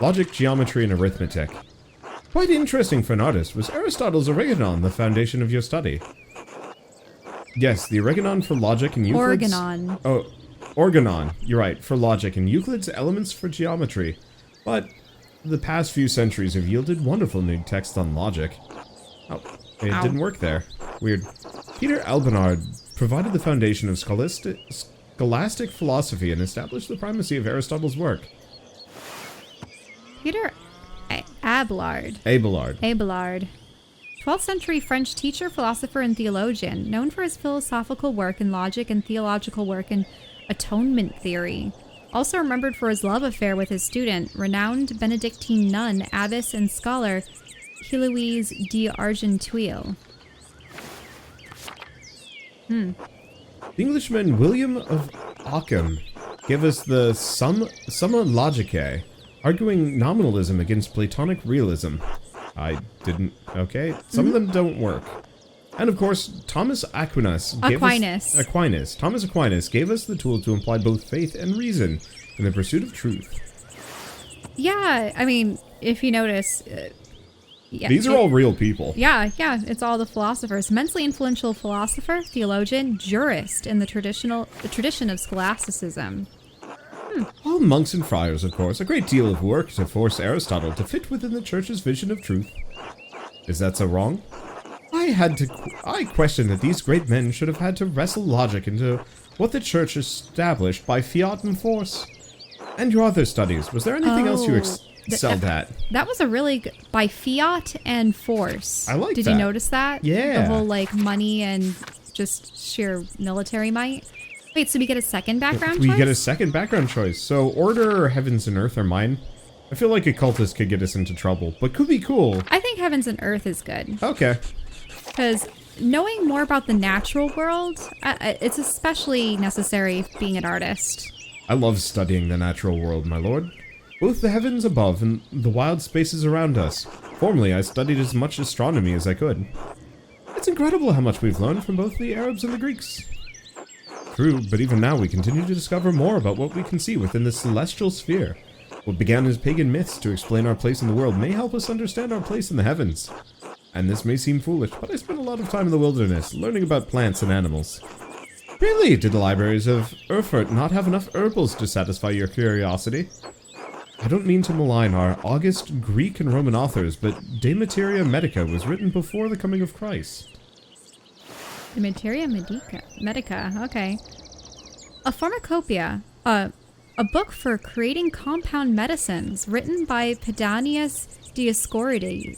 Logic, geometry, and arithmetic. Quite interesting for an artist. Was Aristotle's Organon the foundation of your study? Yes, the Organon for logic and Euclid's... Organon. Oh, Organon. You're right, for logic and Euclid's Elements for geometry. But the past few centuries have yielded wonderful new texts on logic. Oh, it didn't work there. Weird. Peter Albenard provided the foundation of scholastic philosophy and established the primacy of Aristotle's work. Peter Abelard. 12th century French teacher, philosopher, and theologian, known for his philosophical work in logic and theological work in atonement theory. Also remembered for his love affair with his student, renowned Benedictine nun, abbess, and scholar Heloise d'Argenteuil. The Englishman William of Ockham gave us the Summa Logicae, arguing nominalism against Platonic realism. I didn't... Okay. Some of them don't work. And of course, Thomas Aquinas gave us... Thomas Aquinas gave us the tool to imply both faith and reason in the pursuit of truth. Yeah, I mean, if you notice... These are all real people. Yeah, it's all the philosophers. Immensely influential philosopher, theologian, jurist in the tradition of scholasticism. All monks and friars, of course. A great deal of work to force Aristotle to fit within the church's vision of truth. Is that so wrong? I question that these great men should have had to wrestle logic into what the church established by fiat and force. And your other studies, was there anything else you excelled at? That was a really good, by fiat and force. I like that. Did you notice that? Yeah. The whole like money and just sheer military might. Wait, so we get a second background choice? We get a second background choice. So Order or Heavens and Earth are mine. I feel like occultist could get us into trouble, but could be cool. I think Heavens and Earth is good. Okay. Because knowing more about the natural world, it's especially necessary being an artist. I love studying the natural world, my lord. Both the heavens above and the wild spaces around us. Formerly, I studied as much astronomy as I could. It's incredible how much we've learned from both the Arabs and the Greeks. True, but even now we continue to discover more about what we can see within the celestial sphere. What began as pagan myths to explain our place in the world may help us understand our place in the heavens. And this may seem foolish, but I spent a lot of time in the wilderness, learning about plants and animals. Really? Did the libraries of Erfurt not have enough herbals to satisfy your curiosity? I don't mean to malign our august Greek and Roman authors, but De Materia Medica was written before the coming of Christ. De Materia Medica, okay. A pharmacopoeia, a book for creating compound medicines, written by Pedanius Dioscorides,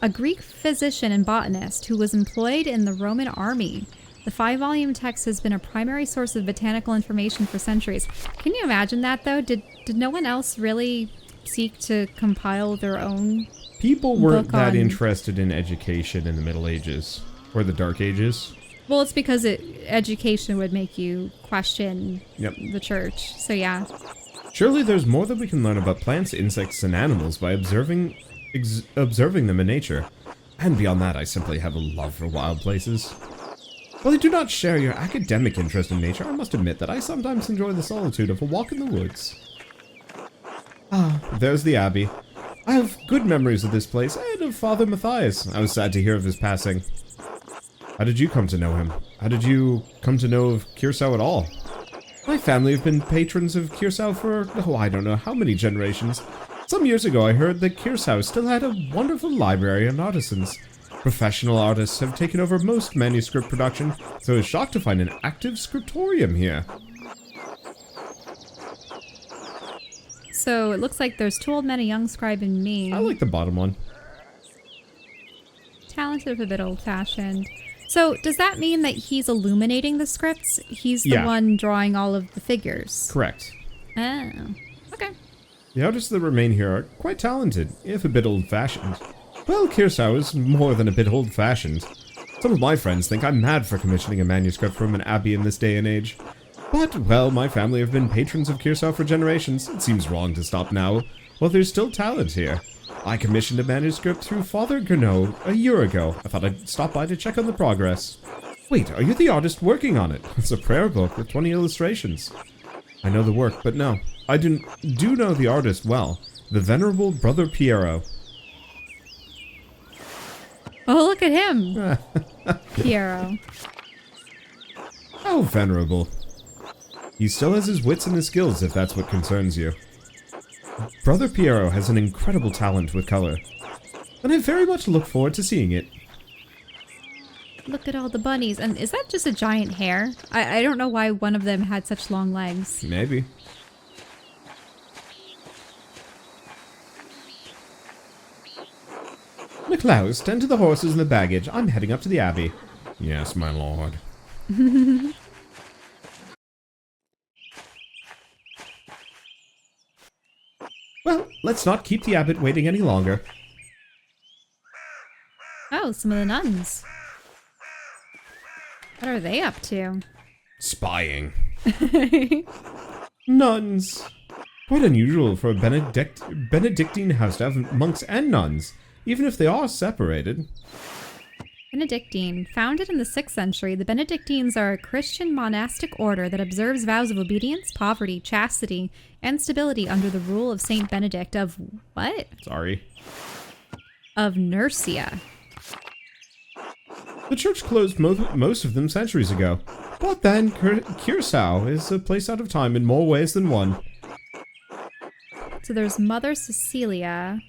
a Greek physician and botanist who was employed in the Roman army. The 5-volume text has been a primary source of botanical information for centuries. Can you imagine that, though? Did no one else really seek to compile their own People weren't book that on... interested in education in the Middle Ages, or the Dark Ages. Well, it's because education would make you question the church. So, yeah. Surely there's more that we can learn about plants, insects, and animals by observing them in nature. And beyond that, I simply have a love for wild places. While I do not share your academic interest in nature, I must admit that I sometimes enjoy the solitude of a walk in the woods. Ah, there's the Abbey. I have good memories of this place and of Father Matthias. I was sad to hear of his passing. How did you come to know him? How did you come to know of Curacao at all? My family have been patrons of Curacao for, I don't know how many generations. Some years ago I heard that Curacao still had a wonderful library and artisans. Professional artists have taken over most manuscript production, so I was shocked to find an active scriptorium here. So it looks like there's 2 old men, a young scribe, and me. I like the bottom one. Talented, a bit old-fashioned. So does that mean that he's illuminating the scripts? He's the one drawing all of the figures? Correct. Oh, okay. The artists that remain here are quite talented, if a bit old-fashioned. Well, Curacao is more than a bit old-fashioned. Some of my friends think I'm mad for commissioning a manuscript from an abbey in this day and age. But, well, my family have been patrons of Curacao for generations. It seems wrong to stop now. Well, there's still talent here. I commissioned a manuscript through Father Gernot a year ago. I thought I'd stop by to check on the progress. Wait, are you the artist working on it? It's a prayer book with 20 illustrations. I know the work, but no. I do know the artist well. The Venerable Brother Piero. Oh, look at him. Piero. How venerable. He still has his wits and his skills, if that's what concerns you. Brother Piero has an incredible talent with color, and I very much look forward to seeing it. Look at all the bunnies. And is that just a giant hare? I don't know why one of them had such long legs. Maybe. Nicklaus, tend to the horses and the baggage. I'm heading up to the Abbey. Yes, my lord. Well, let's not keep the abbot waiting any longer. Oh, some of the nuns. What are they up to? Spying. Nuns. Quite unusual for a Benedictine house to have monks and nuns, even if they are separated. Benedictine. Founded in the 6th century, the Benedictines are a Christian monastic order that observes vows of obedience, poverty, chastity, and stability under the rule of Saint Benedict of what? Sorry. Of Nursia. The church closed most of them centuries ago. But then, Curacao is a place out of time in more ways than one. So there's Mother Cecilia.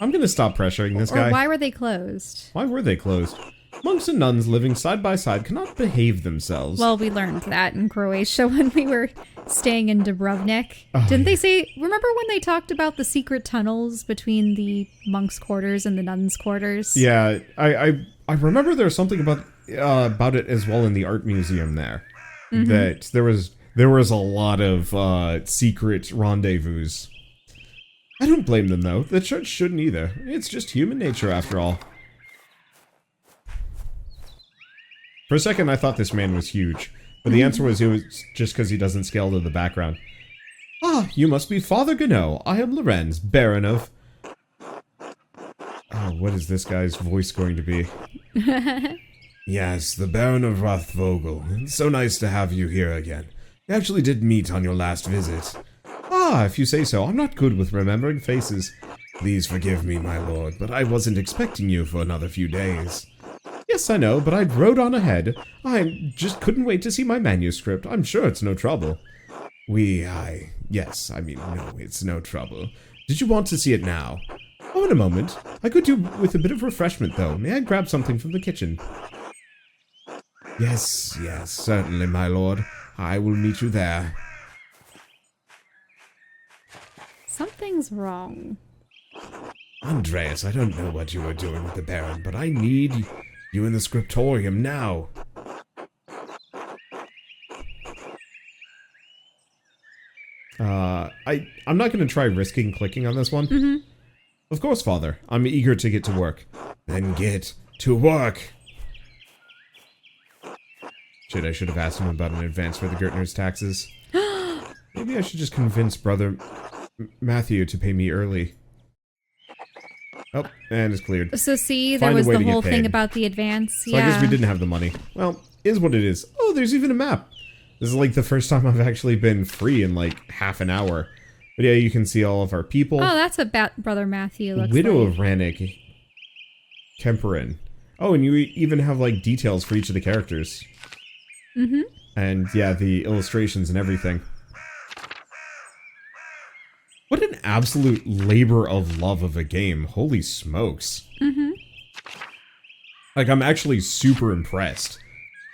I'm gonna stop pressuring this guy. Or why were they closed? Why were they closed? Monks and nuns living side by side cannot behave themselves. Well, we learned that in Croatia when we were staying in Dubrovnik. Didn't they say, remember when they talked about the secret tunnels between the monks' quarters and the nuns' quarters? Yeah, I remember there was something about it as well in the art museum there. Mm-hmm. That there was a lot of secret rendezvous. I don't blame them though. The church shouldn't either. It's just human nature after all. For a second, I thought this man was huge, but the answer was it was just because he doesn't scale to the background. Ah, you must be Father Gano. I am Lorenz, Baron of... Oh, what is this guy's voice going to be? Yes, the Baron of Rothvogel. It's so nice to have you here again. We actually did meet on your last visit. Ah, if you say so. I'm not good with remembering faces. Please forgive me, my lord, but I wasn't expecting you for another few days. Yes, I know, but I rode on ahead. I just couldn't wait to see my manuscript. I'm sure it's no trouble. No, it's no trouble. Did you want to see it now? Oh, in a moment. I could do with a bit of refreshment, though. May I grab something from the kitchen? Yes, certainly, my lord. I will meet you there. Something's wrong. Andreas, I don't know what you are doing with the Baron, but I need you in the scriptorium now. I'm not going to try risking clicking on this one. Mm-hmm. Of course, Father. I'm eager to get to work. Then get to work. Shit, I should have asked him about an advance for the Gertner's taxes. Maybe I should just convince Brother Matthew to pay me early. Oh, and it's cleared. So see, there was the whole thing about the advance. So I guess we didn't have the money. Well, is what it is. Oh, there's even a map. This is like the first time I've actually been free in like half an hour. But yeah, you can see all of our people. Oh, that's what Brother Matthew looks Widow like. of Rannick. Kemperin. Oh, and you even have like details for each of the characters. Mm-hmm. And yeah, the illustrations and everything. What an absolute labor of love of a game. Holy smokes. Mm-hmm. Like, I'm actually super impressed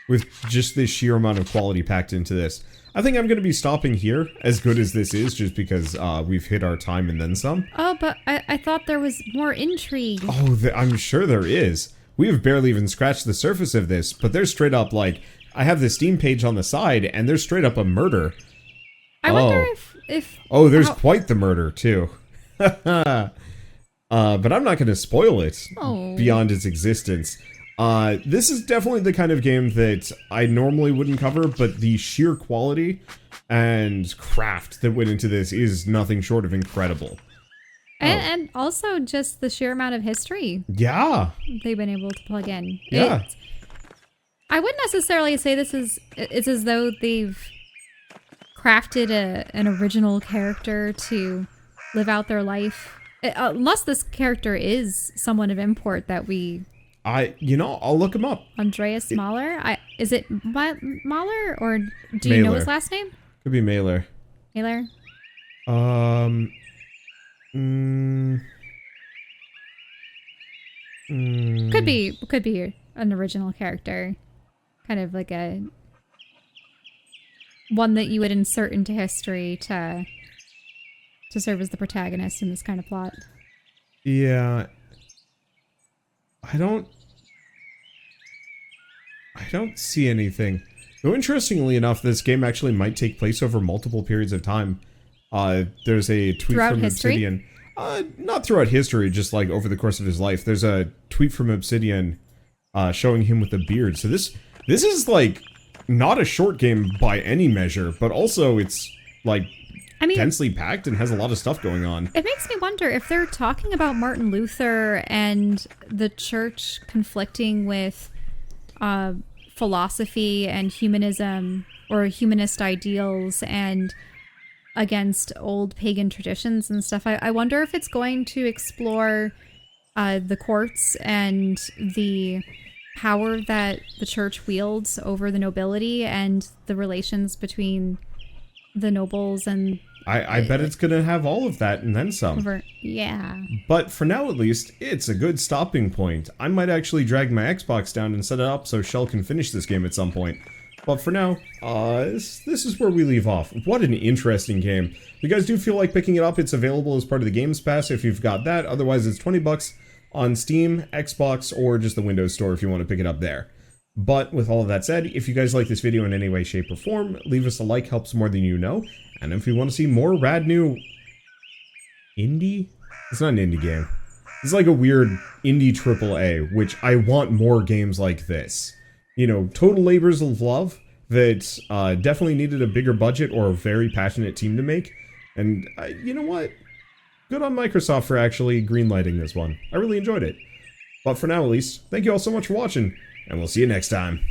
with just the sheer amount of quality packed into this. I think I'm going to be stopping here, as good as this is, just because we've hit our time and then some. Oh, but I thought there was more intrigue. Oh, I'm sure there is. We have barely even scratched the surface of this, but there's straight up, like, I have the Steam page on the side, and there's straight up a murder. I wonder if... Oh, there's quite the murder, too. But I'm not going to spoil it beyond its existence. This is definitely the kind of game that I normally wouldn't cover, but the sheer quality and craft that went into this is nothing short of incredible. And also just the sheer amount of history. Yeah. They've been able to plug in. Yeah. I wouldn't necessarily say it's as though they've crafted an original character to live out their life. Unless this character is someone of import that we... I'll look him up. Andreas Maler? Is it Maler, or do you know his last name? Could be Maler. Maler? Could be an original character. Kind of like a... one that you would insert into history to serve as the protagonist in this kind of plot. Yeah. I don't see anything. Though interestingly enough, this game actually might take place over multiple periods of time. There's a tweet from Obsidian. Not throughout history, just like over the course of his life. There's a tweet from Obsidian showing him with a beard. So this is like not a short game by any measure, but also it's like densely packed and has a lot of stuff going on. It makes me wonder if they're talking about Martin Luther and the church conflicting with philosophy and humanism or humanist ideals and against old pagan traditions and stuff. I wonder if it's going to explore the courts and the power that the church wields over the nobility and the relations between the nobles and I bet it's gonna have all of that and then some. yeah. But for now, at least, it's a good stopping point. I might actually drag my Xbox down and set it up so Shell can finish this game at some point. But for now, this is where we leave off. What an interesting game. If you guys do feel like picking it up, it's available as part of the Games Pass if you've got that. Otherwise, it's 20 bucks on Steam, Xbox, or just the Windows Store if you want to pick it up there. But with all of that said, if you guys like this video in any way, shape, or form, leave us a like, helps more than you know. And if you want to see more rad new indie? It's not an indie game. It's like a weird indie AAA, which I want more games like this. You know, total labors of love that definitely needed a bigger budget or a very passionate team to make. And you know what? Good on Microsoft for actually greenlighting this one. I really enjoyed it. But for now, at least, thank you all so much for watching, and we'll see you next time.